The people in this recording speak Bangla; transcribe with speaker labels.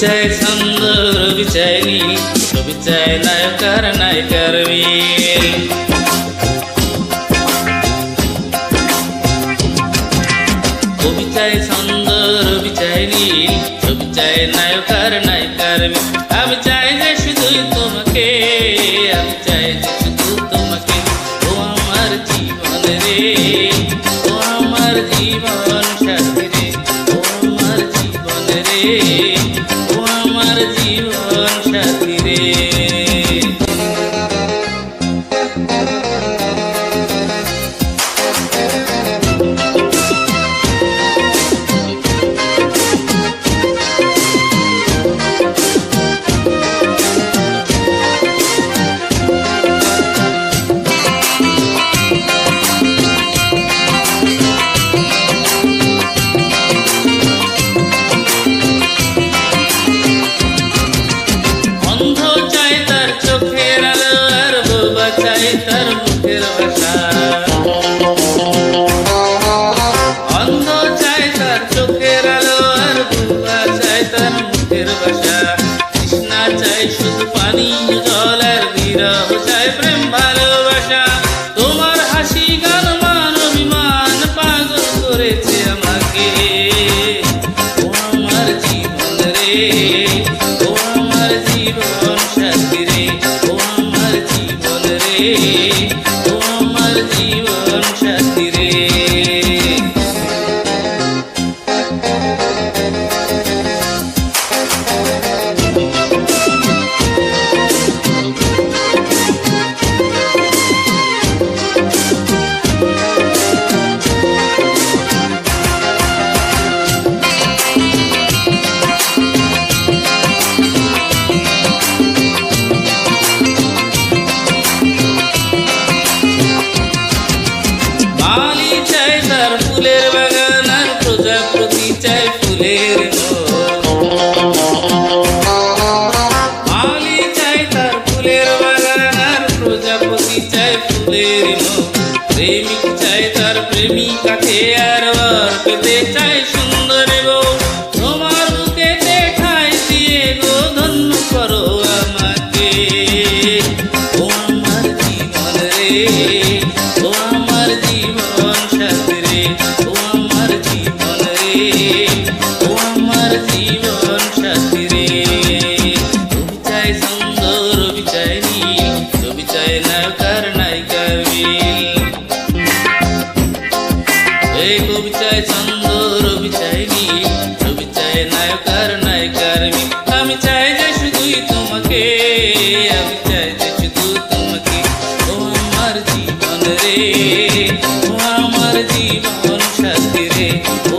Speaker 1: চাই ছন্দ, রবি চাই নীল, ছবি চাই নায়কার নায়িকার মিল। কবি চাই ছন্দ, রবি চাই নীল, ছবি চাই নায়কার নায়িকার মিল। আমি চাই যে শুধুই তোমাকে, আমি চাই যে শুধু তোমাকে। ও আমার জীবন রে, ও আমার জীবন সাথী রে, ও আমার জীবন রে, ও আমার জীবন সাথী রে। তার মুখের ভাষা, অন্ধ চাই তার চোখের আলো, আর বুবা চাই তার মুখের ভাষা। তৃষ্ণা চাই শুধু পানি জল, আর বিরহ চাই প্রেম ভালোবাসা। তোমার হাসি গান মান অভিমান পাগল করেছে আমাকে। ও আমার জীবন রে, ও আমার জীবন সাথী রে, ও আমার জীবন রে, ও আমার জীবন সাথী রে। মালি চাই তার ফুলের বাগান, আর প্রজাপতি চাই ফুলের মালি চাই তার ফুলের বাগান, আর প্রজাপতি চাই ফুলের প্রেমিক চাই তার প্রেমিকাকে, আর বার পেতে চাই সুন্দর বউ। তোমার বুকেতে ঠাই দিয়ে গো ধন্য করো আমাকে। ও আমার জীবন রে, ও আমার জীবন সাথী রে, ও আমার জীবন রে, ও আমার জীবন সাথী রে। রবি চাই ছন্দ, রবি চাই নীল, রবি চাই নায়কার নায়িকার মিল। এই কবি চাই ছন্দ, রবি চাই নীল, রবি চাই নায়কার নায়িকার মিল। আমি চাই যে শুধুই তোমাকে, আমি চাই যে শুধু তোমাকে। ও আমার জীবন রে, ও আমার জীবন সাথী রে, ও